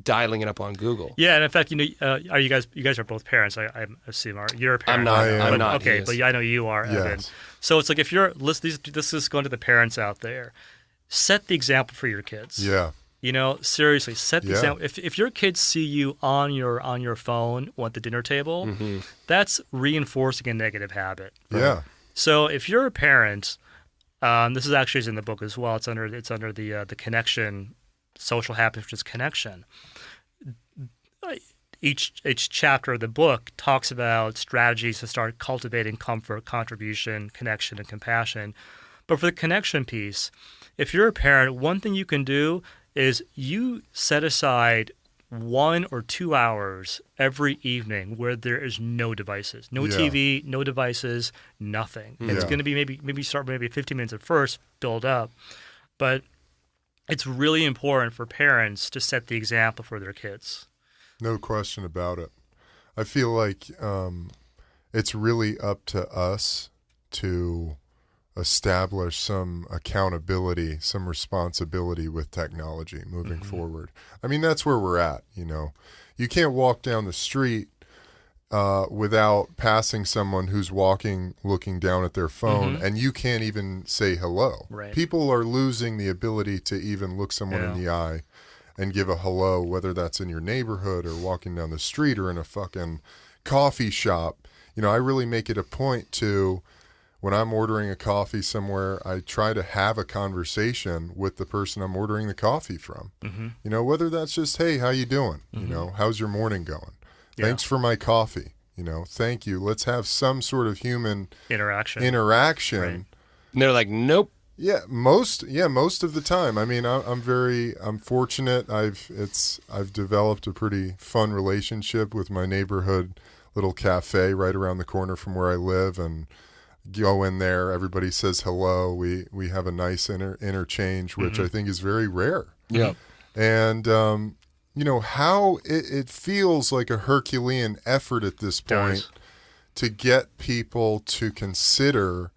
dialing it up on Google. Yeah, and in fact, are you guys are both parents? I assume you're a parent. I'm not. Okay, but I know you are, Evan. Yes. So it's like, if you're this is going to the parents out there, set the example for your kids. Yeah. Seriously, set the example. If your kids see you on your phone at the dinner table, that's reinforcing a negative habit. Yeah. So if you're a parent, this is actually in the book as well. It's under the connection, social habits, which is connection. Each chapter of the book talks about strategies to start cultivating comfort, contribution, connection, and compassion. But for the connection piece, if you're a parent, one thing you can do is you set aside 1 or 2 hours every evening where there is no devices, no TV, no devices, nothing. And it's going to be maybe start 15 minutes at first, build up. But it's really important for parents to set the example for their kids. No question about it. I feel like it's really up to us to establish some accountability, some responsibility with technology moving forward. I mean, that's where we're at, You can't walk down the street without passing someone who's walking, looking down at their phone, and you can't even say hello. Right. People are losing the ability to even look someone in the eye and give a hello, whether that's in your neighborhood or walking down the street or in a fucking coffee shop. I really make it a point to, when I'm ordering a coffee somewhere, I try to have a conversation with the person I'm ordering the coffee from. Whether that's just, "Hey, how you doing? How's your morning going? Thanks for my coffee. Thank you. Let's have some sort of human interaction. Right. And they're like, "Nope." Yeah, most of the time. I mean, I'm fortunate. I've developed a pretty fun relationship with my neighborhood little cafe right around the corner from where I live, and go in there. Everybody says hello. We have a nice interchange, which I think is very rare. Yeah. And, how it feels like a Herculean effort at this point to get people to consider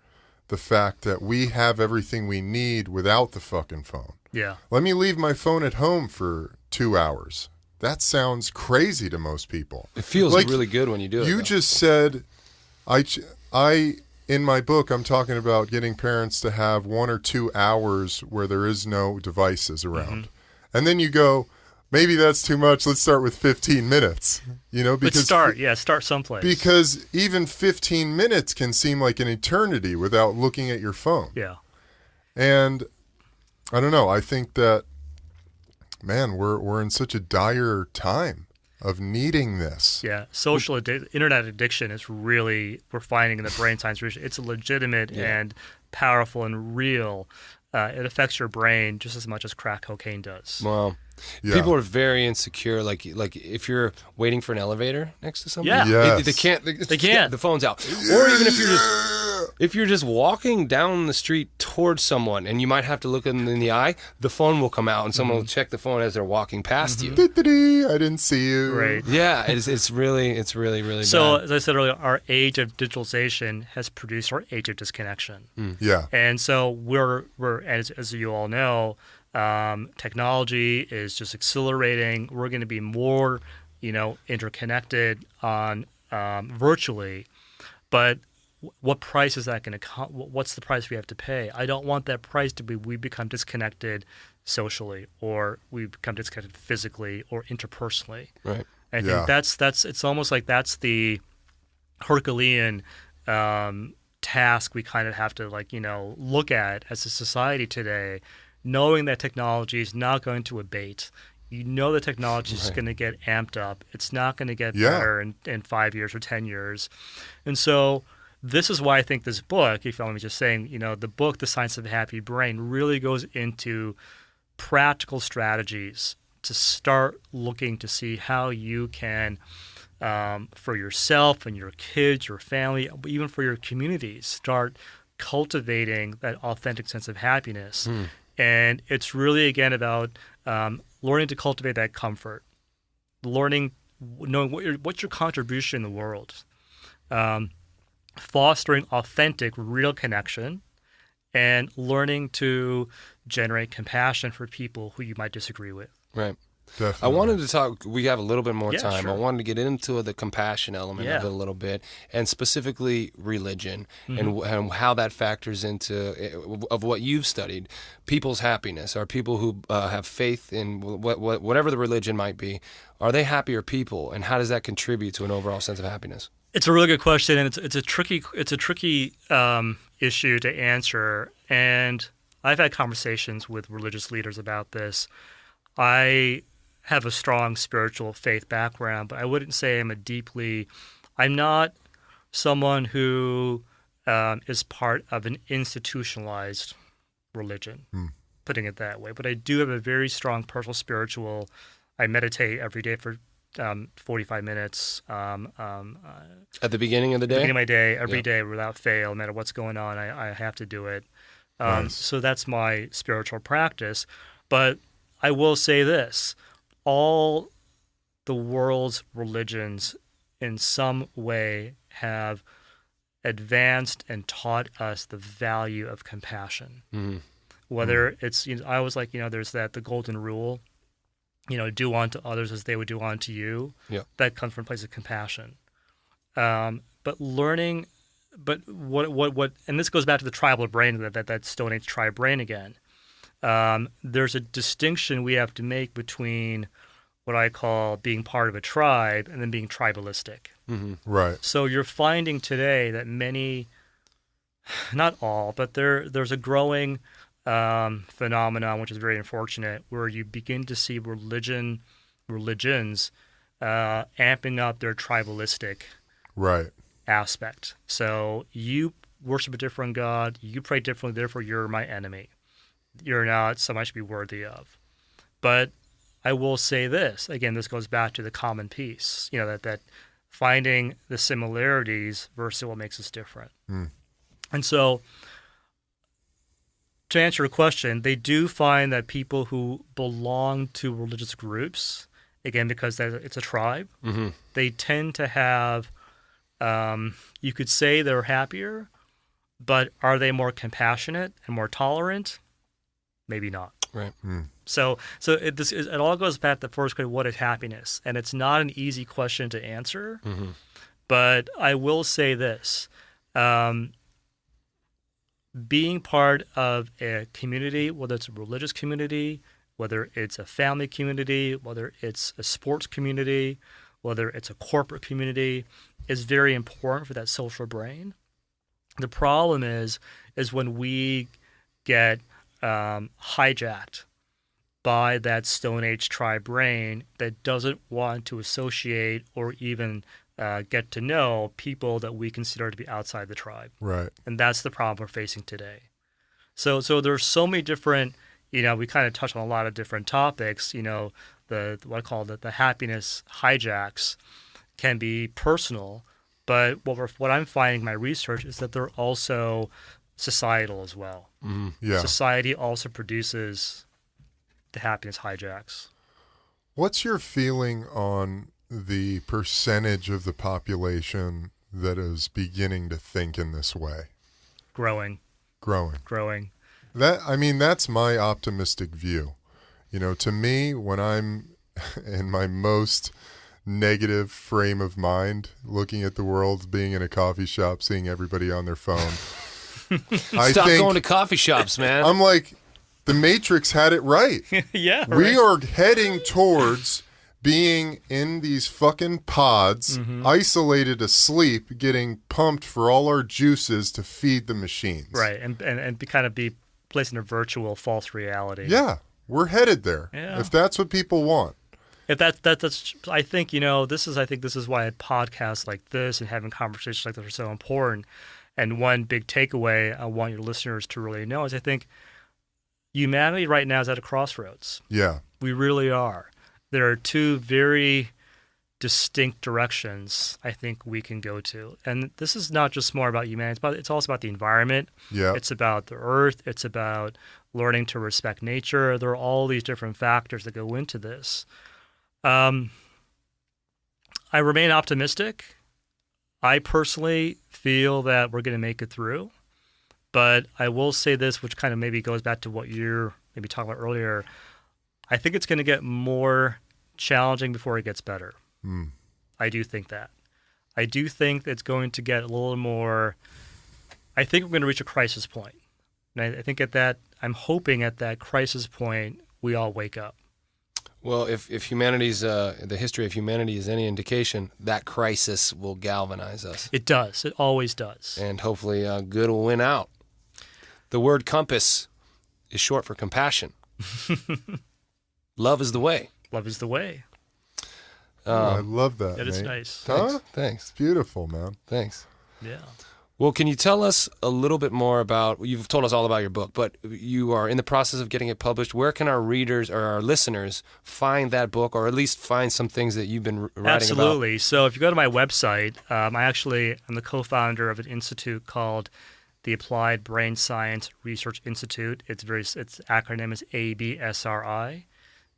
the fact that we have everything we need without the fucking phone. Yeah. Let me leave my phone at home for 2 hours. That sounds crazy to most people. It feels Like, really good when you do it. You though. just said, in my book, I'm talking about getting parents to have 1 or 2 hours where there is no devices around. And then you go, maybe that's too much. Let's start with 15 minutes. Because start someplace. Because even 15 minutes can seem like an eternity without looking at your phone. Yeah. And I don't know. I think that, man, we're in such a dire time of needing this. Yeah, internet addiction is really, we're finding in the brain science research, it's a legitimate and powerful and real. It affects your brain just as much as crack cocaine does. Wow. Yeah. People are very insecure. Like if you're waiting for an elevator next to somebody, Yes. they can't. They can't. The phone's out. Or even if you're just walking down the street towards someone and you might have to look them in the eye, the phone will come out and someone will check the phone as they're walking past you. I didn't see you. Right. Yeah, it's really So, bad. as I said earlier, our age of digitalization has produced our age of disconnection. Yeah. And so we're as you all know, technology is just accelerating. We're going to be more, interconnected on virtually, but what price is that going to what's the price we have to pay? I don't want that price to be we become disconnected socially, or we become disconnected physically or interpersonally. Right. I think that's it's almost like that's the Herculean task we kind of have to look at as a society today, knowing that technology is not going to abate. The technology is going to get amped up. It's not going to get better in 5 years or 10 years. And so this is why I think this book, if you want me just saying, the book, The Science of a Happy Brain, really goes into practical strategies to start looking to see how you can, for yourself and your kids, your family, even for your communities, start cultivating that authentic sense of happiness. And it's really, again, about learning to cultivate that comfort, knowing what's your contribution in the world, fostering authentic, real connection, and learning to generate compassion for people who you might disagree with. Right. Definitely. I wanted to talk, we have a little bit more time. Sure. I wanted to get into the compassion element of it a little bit, and specifically religion and how that factors into, of what you've studied, people's happiness. Are people who have faith in whatever the religion might be, are they happier people, and how does that contribute to an overall sense of happiness? It's a really good question, and it's a tricky issue to answer. And I've had conversations with religious leaders about this. I have a strong spiritual faith background, but I wouldn't say I'm not someone who is part of an institutionalized religion, putting it that way. But I do have a very strong personal spiritual. I meditate every day for 45 minutes. At the beginning of the day? Beginning of my day, every day without fail, no matter what's going on, I have to do it. Nice. So that's my spiritual practice. But I will say this, all the world's religions in some way have advanced and taught us the value of compassion. Whether it's, I always there's the golden rule, do unto others as they would do unto you. Yeah. That comes from a place of compassion. But learning, what, and this goes back to the tribal brain, that Stone Age tribe brain again. There's a distinction we have to make between what I call being part of a tribe and then being tribalistic. Right. So you're finding today that many, not all, but there's a growing phenomenon, which is very unfortunate, where you begin to see religions amping up their tribalistic aspect. So you worship a different God, you pray differently, therefore you're my enemy. You're not someone I should be worthy of. But I will say this, again, this goes back to the common piece, that finding the similarities versus what makes us different. And so to answer your question, they do find that people who belong to religious groups, again, because it's a tribe, they tend to have, you could say they're happier, but are they more compassionate and more tolerant? Maybe not. Right. So it all goes back to the first question, what is happiness? And it's not an easy question to answer, but I will say this. Being part of a community, whether it's a religious community, whether it's a family community, whether it's a sports community, whether it's a corporate community, is very important for that social brain. The problem is when we get hijacked by that Stone Age tribe brain that doesn't want to associate or even get to know people that we consider to be outside the tribe. Right. And that's the problem we're facing today. So there's so many different, we kind of touch on a lot of different topics, the what I call the happiness hijacks can be personal, but what I'm finding in my research is that they're also societal as well. Yeah. Society also produces the happiness hijacks. What's your feeling on the percentage of the population that is beginning to think in this way? Growing. That's my optimistic view. To me, when I'm in my most negative frame of mind, looking at the world, being in a coffee shop, seeing everybody on their phone, Stop going to coffee shops, man. I'm like, the Matrix had it right. Yeah, We are heading towards being in these fucking pods, isolated asleep, getting pumped for all our juices to feed the machines. Right, and be placed in a virtual false reality. Yeah, we're headed there. Yeah. If that's what people want. If that's I think this is why podcasts like this and having conversations like this are so important. And one big takeaway I want your listeners to really know is I think humanity right now is at a crossroads. Yeah. We really are. There are two very distinct directions I think we can go to. And this is not just more about humanity, it's also about the environment. Yeah. It's about the earth. It's about learning to respect nature. There are all these different factors that go into this. I remain optimistic. I personally feel that we're going to make it through. But I will say this, which kind of maybe goes back to what you're maybe talking about earlier. I think it's going to get more challenging before it gets better. I do think that. I do think it's going to get a little more. I think we're going to reach a crisis point. And I think I'm hoping at that crisis point, we all wake up. Well, if humanity's the history of humanity is any indication, that crisis will galvanize us. It does. It always does. And hopefully good will win out. The word compass is short for compassion. Love is the way. Love is the way. I love that. That is nice. Huh? Thanks. It's beautiful, man. Thanks. Yeah. Well, can you tell us a little bit more about, you've told us all about your book, but you are in the process of getting it published. Where can our readers or our listeners find that book, or at least find some things that you've been writing about? Absolutely. So if you go to my website, I'm the co-founder of an institute called the Applied Brain Science Research Institute. Its acronym is ABSRI.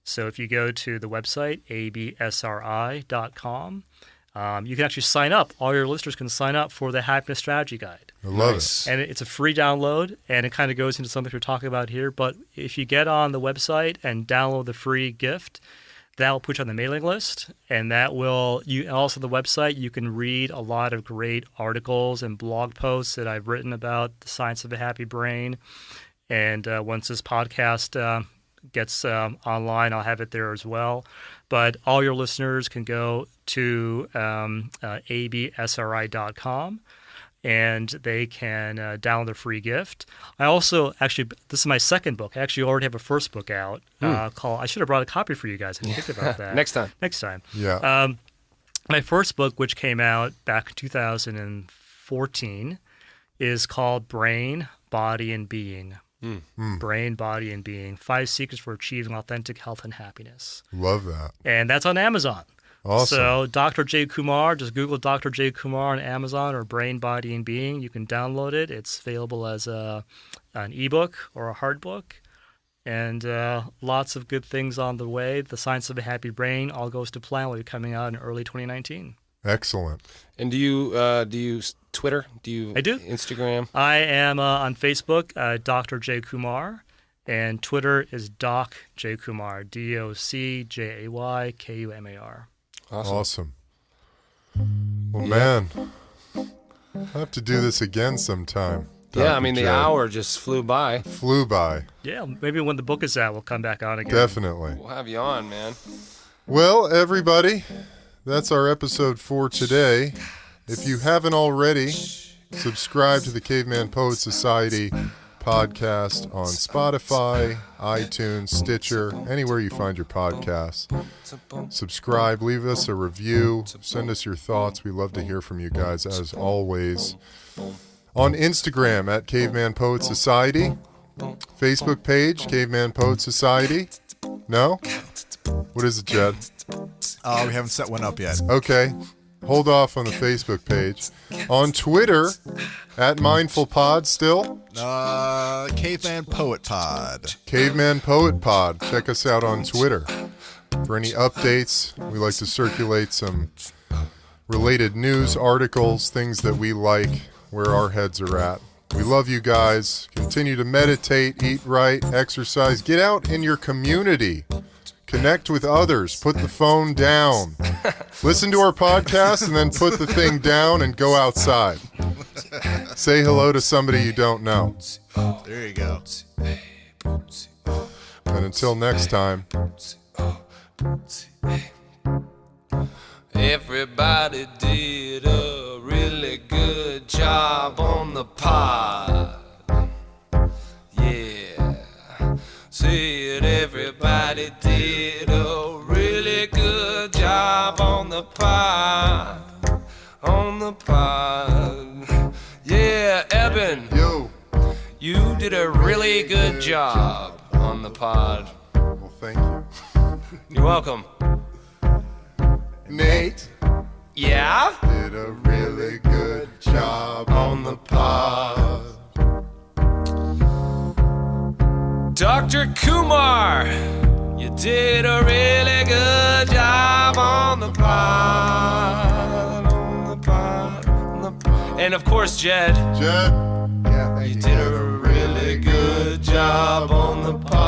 So if you go to the website, absri.com, you can actually sign up. All your listeners can sign up for the Happiness Strategy Guide. I love it. And it's a free download, and it kind of goes into something we're talking about here. But if you get on the website and download the free gift, that will put you on the mailing list, and that will also the website you can read a lot of great articles and blog posts that I've written about the science of a happy brain. And once this podcast gets online, I'll have it there as well. But all your listeners can go to absri.com, and they can download the free gift. I also this is my second book. I actually already have a first book out called, I should have brought a copy for you guys. I didn't think about that. Next time. Yeah. My first book, which came out back in 2014, is called Brain, Body, and Being. Brain, Body, and Being. 5 Secrets for Achieving Authentic Health and Happiness. Love that. And that's on Amazon. Awesome. So Dr. J. Kumar, just Google Dr. J. Kumar on Amazon or Brain, Body, and Being. You can download it. It's available as an ebook or a hard book. And lots of good things on the way. The Science of a Happy Brain all goes to plan. Will be coming out in early 2019. Excellent. And do you Twitter? I do. Instagram? I am on Facebook, Dr. J. Kumar, and Twitter is Doc J. Kumar, DOCJAYKUMAR. Awesome. Well, man, I'll have to do this again sometime. Yeah, I mean, the Jed. hour just flew by. Flew by. Yeah, maybe when the book is out, we'll come back on again. Definitely. We'll have you on, man. Well, everybody, that's our episode for today. If you haven't already, subscribe to the Caveman Poet Society podcast on Spotify, iTunes, Stitcher, anywhere you find your podcasts. Subscribe, leave us a review, send us your thoughts. We love to hear from you guys, as always. On Instagram at Caveman Poet Society. Facebook page, Caveman Poet Society. No? What is it, Jed? Oh, we haven't set one up yet. Okay. Hold off on the Facebook page. On Twitter, at Mindful Pod still. Caveman Poet Pod. Caveman Poet Pod. Check us out on Twitter. For any updates, we like to circulate some related news articles, things that we like, where our heads are at. We love you guys. Continue to meditate, eat right, exercise. Get out in your community. Connect with others. Put the phone down. Listen to our podcast and then put the thing down and go outside. Say hello to somebody you don't know. There you go. And until next time. Everybody did a really good job on the pod. Yeah. Said everybody did a really good job on the pod. On the pod. Yeah, Eben. Yo. You did a really good job on the pod. Well, thank you. You're welcome. Nate Yeah? did a really good job on the pod. Dr. Kumar, you did a really good job on the pod. On the pod. On the pod. And of course, Jed, Jed. Yeah, thank you did a really good job on the pod.